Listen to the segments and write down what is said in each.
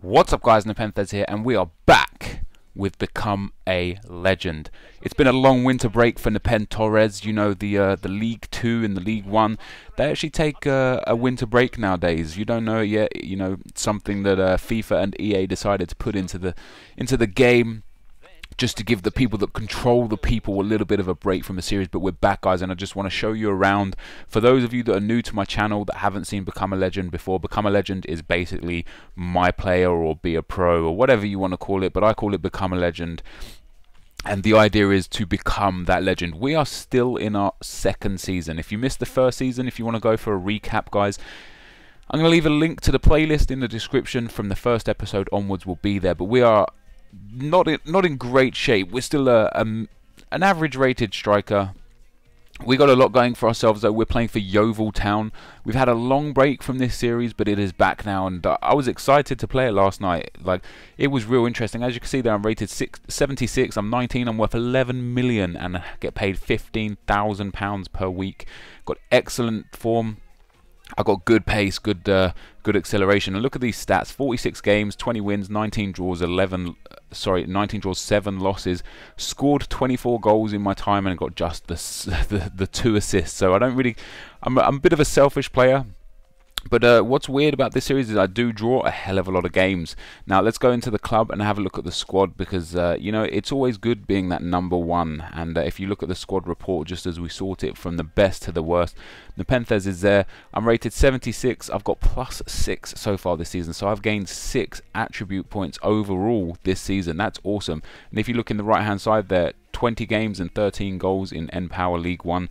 What's up guys, NepentheZ here, and we are back with Become a Legend. It's been a long winter break for NepenTorres. You know, the League 2 and the League 1, they actually take a winter break nowadays. You don't know it yet, you know, something that FIFA and EA decided to put into the game, just to give the people that control the people a little bit of a break from the series. But we're back, guys, and I just want to show you around. For those of you that are new to my channel that haven't seen Become a Legend before, Become a Legend is basically my player or be a pro or whatever you want to call it, but I call it Become a Legend. And the idea is to become that legend. We are still in our second season. If you missed the first season, if you want to go for a recap, guys, I'm going to leave a link to the playlist in the description. From the first episode onwards will be there. But we are not in great shape. We're still an average rated striker. We got a lot going for ourselves though. We're playing for Yeovil Town. We've had a long break from this series, but it is back now, and I was excited to play it last night. Like, it was real interesting. As you can see there, I'm rated 76. I'm 19. I'm worth 11 million and I get paid £15,000 per week. Got excellent form. I got good pace, good acceleration, and look at these stats: 46 games, 20 wins, 19 draws, 19 draws, 7 losses. Scored 24 goals in my time and got just the 2 assists. So I don't really, I'm a bit of a selfish player. But what's weird about this series is I do draw a hell of a lot of games. Now let's go into the club and have a look at the squad, because you know, it's always good being that #1. And if you look at the squad report, just as we sort it from the best to the worst, NepentheZ is there. I'm rated 76. I've got +6 so far this season, so I've gained 6 attribute points overall this season. That's awesome. And if you look in the right hand side there, 20 games and 13 goals in N-Power League 1,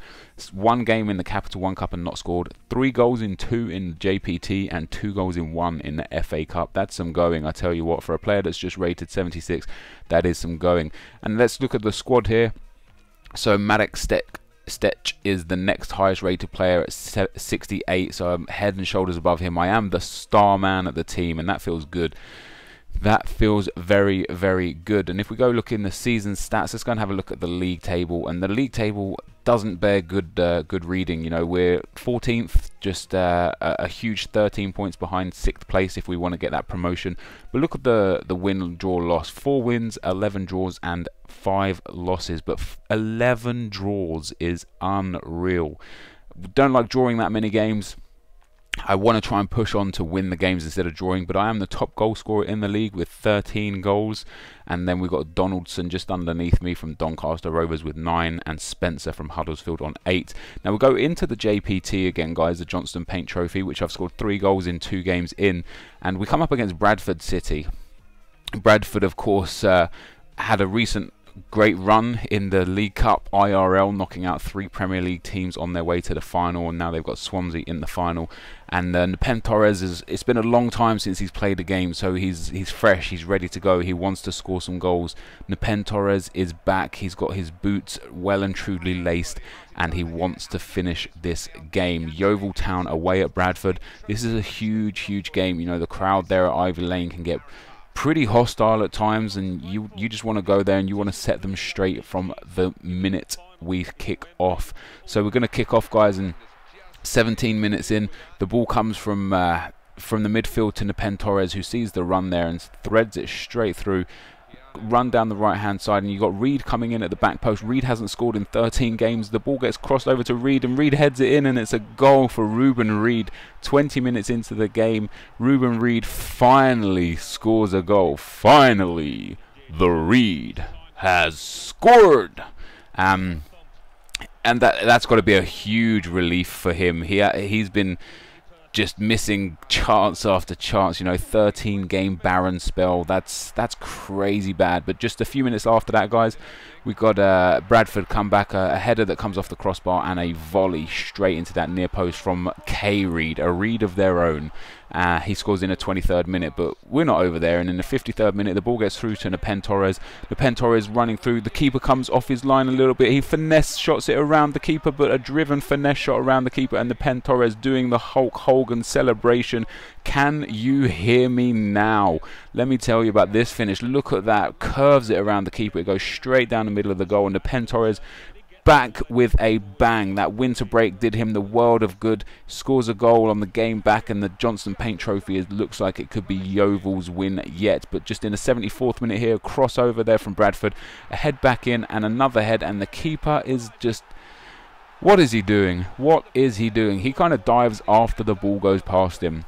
1 game in the Capital One Cup and not scored, 3 goals in 2 in JPT, and 2 goals in 1 in the FA Cup. That's some going, I tell you what. For a player that's just rated 76, that is some going. And let's look at the squad here. So Marek Stech is the next highest rated player at 68, so I'm head and shoulders above him. I am the star man at the team, and that feels good. That feels very, very good. And if we go look in the season stats, let's go and have a look at the league table. And the league table doesn't bear good reading. You know, we're 14th, just a huge 13 points behind 6th place if we want to get that promotion. But look at the win, draw, loss: 4 wins, 11 draws, and 5 losses. But 11 draws is unreal. Don't like drawing that many games. I want to try and push on to win the games instead of drawing, but I am the top goal scorer in the league with 13 goals. And then we've got Donaldson just underneath me from Doncaster Rovers with 9, and Spencer from Huddersfield on 8. Now we'll go into the JPT again, guys, the Johnstone Paint Trophy, which I've scored 3 goals in 2 games in. And we come up against Bradford City. Bradford, of course, had a recent great run in the League Cup IRL, knocking out 3 Premier League teams on their way to the final, and now they've got Swansea in the final. And NepenTorres, it's been a long time since he's played a game, so he's fresh, he's ready to go, he wants to score some goals. NepenTorres is back, he's got his boots well and truly laced, and he wants to finish this game. Yeovil Town away at Bradford. This is a huge game. You know, the crowd there at Ivy Lane can get pretty hostile at times, and you just want to go there and you want to set them straight from the minute we kick off. So we're going to kick off, guys, and 17 minutes in, the ball comes from the midfield to NepenTorres, who sees the run there and threads it straight through. Run down the right hand side, and you've got Reed coming in at the back post. Reed hasn't scored in 13 games. The ball gets crossed over to Reed, and Reed heads it in, and it's a goal for Ruben Reed. 20 minutes into the game, Ruben Reed finally scores a goal. Finally, the Reed has scored. And that's got to be a huge relief for him. He's been just missing chance after chance, you know, 13 game barren spell. That's crazy bad. But just a few minutes after that, guys, we got Bradford come back, a header that comes off the crossbar and a volley straight into that near post from K Reed, a Reed of their own. He scores in the 23rd minute, but we're not over there. And in the 53rd minute, the ball gets through to NepenTorres. NepenTorres running through. The keeper comes off his line a little bit. He finesse shots it around the keeper, but a driven finesse shot around the keeper. And NepenTorres doing the Hulk Hogan celebration. Can you hear me now? Let me tell you about this finish. Look at that. Curves it around the keeper. It goes straight down the middle of the goal. And NepenTorres back with a bang. That winter break did him the world of good. Scores a goal on the game back, and the Johnstone Paint Trophy looks like it could be Yeovil's win yet. But just in the 74th minute here, crossover there from Bradford, a head back in and another head, and the keeper is just... what is he doing? What is he doing? He kind of dives after the ball goes past him.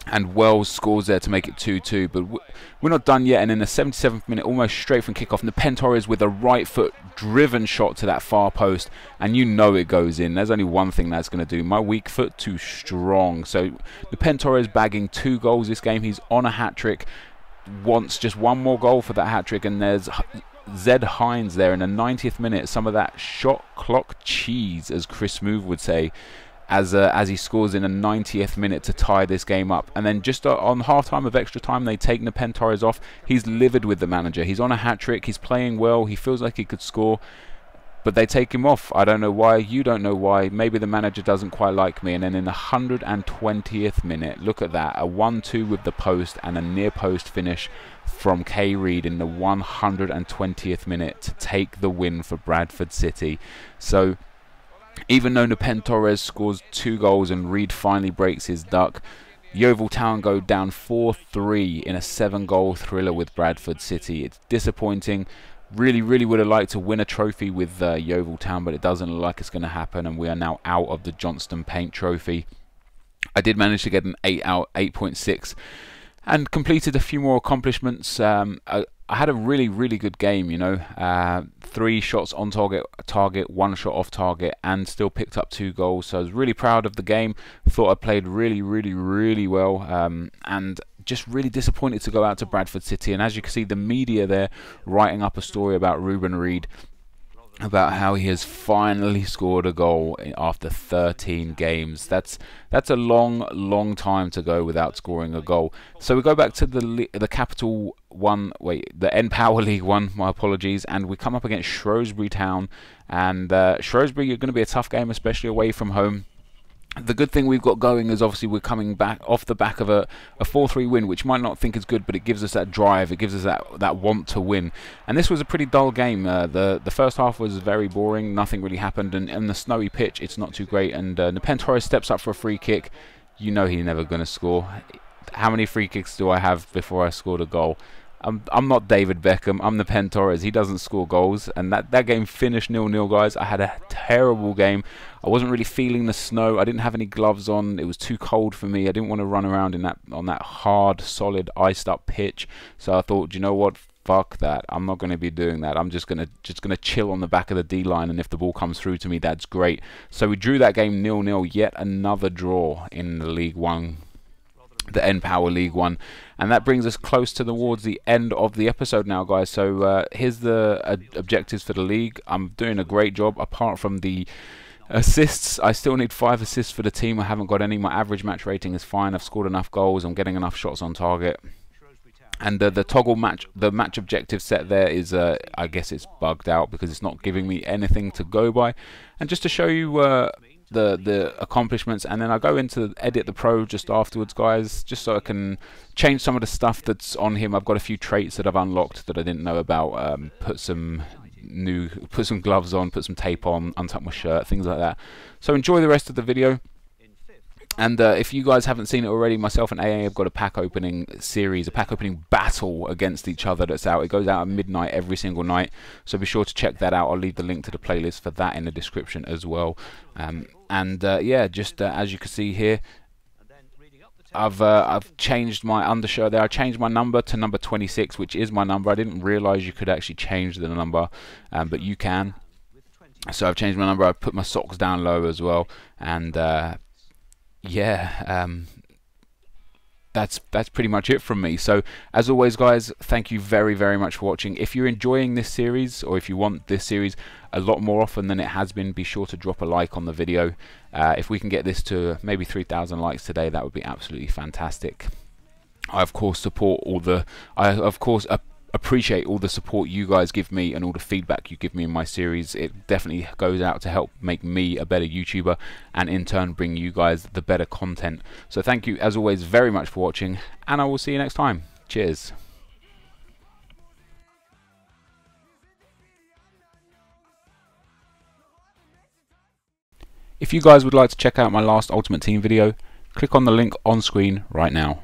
And Wells scores there to make it 2-2, but we're not done yet. And in the 77th minute, almost straight from kickoff, NepenTorres with a right foot driven shot to that far post, and you know it goes in. There's only one thing that's going to do. My weak foot too strong. So NepenTorres bagging 2 goals this game. He's on a hat-trick. Wants just one more goal for that hat-trick, and there's Zed Hines there in the 90th minute. Some of that shot clock cheese, as Chris Smoove would say, as he scores in the 90th minute to tie this game up. And then just on half-time of extra time, they take NepenTorres off. He's livid with the manager. He's on a hat-trick. He's playing well. He feels like he could score, but they take him off. I don't know why. You don't know why. Maybe the manager doesn't quite like me. And then in the 120th minute, look at that, a 1-2 with the post and a near post finish from K. Reid in the 120th minute to take the win for Bradford City. So even though NepenTorres scores 2 goals and Reid finally breaks his duck, Yeovil Town go down 4-3 in a 7-goal thriller with Bradford City. It's disappointing. Really would have liked to win a trophy with Yeovil Town, but it doesn't look like it's going to happen, and we are now out of the Johnstone Paint Trophy. I did manage to get an 8 out, 8.6, and completed a few more accomplishments. I had a really good game, you know. 3 shots on target, 1 shot off target, and still picked up 2 goals. So I was really proud of the game. Thought I played really well, and just really disappointed to go out to Bradford City. And as you can see, the media there writing up a story about Ruben Reid, about how he has finally scored a goal after 13 games. That's a long time to go without scoring a goal. So we go back to the Capital One, the NPower League One, my apologies, and we come up against Shrewsbury Town. And Shrewsbury are going to be a tough game, especially away from home. The good thing we've got going is obviously we're coming back off the back of a 4-3 win, which might not think is good, but it gives us that drive, it gives us that want to win. And this was a pretty dull game. The first half was very boring, nothing really happened, and the snowy pitch, it's not too great. And NepenTorres steps up for a free kick. You know he's never going to score. How many free kicks do I have before I scored a goal? I'm not David Beckham, I'm NepenTorres. He doesn't score goals, and that game finished 0-0, guys. I had a terrible game. I wasn't really feeling the snow. I didn't have any gloves on. It was too cold for me. I didn't want to run around on that hard, solid, iced up pitch. So I thought, you know what? Fuck that. I'm not going to be doing that. I'm just gonna chill on the back of the D line, and if the ball comes through to me, that's great. So we drew that game 0-0. Yet another draw in the League One, the NPower League One, and that brings us close towards the end of the episode now, guys. So here's the objectives for the league. I'm doing a great job. Apart from the assists, I still need 5 assists for the team. I haven't got any. My average match rating is fine. I've scored enough goals. I'm getting enough shots on target. And the toggle match, the match objective set there is, I guess it's bugged out because it's not giving me anything to go by. And just to show you the accomplishments, and then I go into edit the pro just afterwards, guys, just so I can change some of the stuff that's on him. I've got a few traits that I've unlocked that I didn't know about. Put some gloves on, put some tape on, untuck my shirt, things like that. So enjoy the rest of the video. And if you guys haven't seen it already, myself and AA have got a pack opening series, a pack opening battle against each other that's out. It goes out at midnight every single night, so be sure to check that out. I'll leave the link to the playlist for that in the description as well. Yeah, just as you can see here, I've changed my undershirt there. I changed my number to number 26, which is my number. I didn't realise you could actually change the number, but you can. So I've changed my number. I put my socks down low as well, and yeah, that's pretty much it from me. So as always, guys, thank you very much for watching. If you're enjoying this series, or if you want this series a lot more often than it has been, be sure to drop a like on the video. If we can get this to maybe 3,000 likes today, that would be absolutely fantastic. I of course appreciate all the support you guys give me and all the feedback you give me in my series. It definitely goes out to help make me a better YouTuber, and in turn bring you guys the better content. So thank you as always very much for watching, and I will see you next time. Cheers. If you guys would like to check out my last Ultimate Team video, click on the link on screen right now.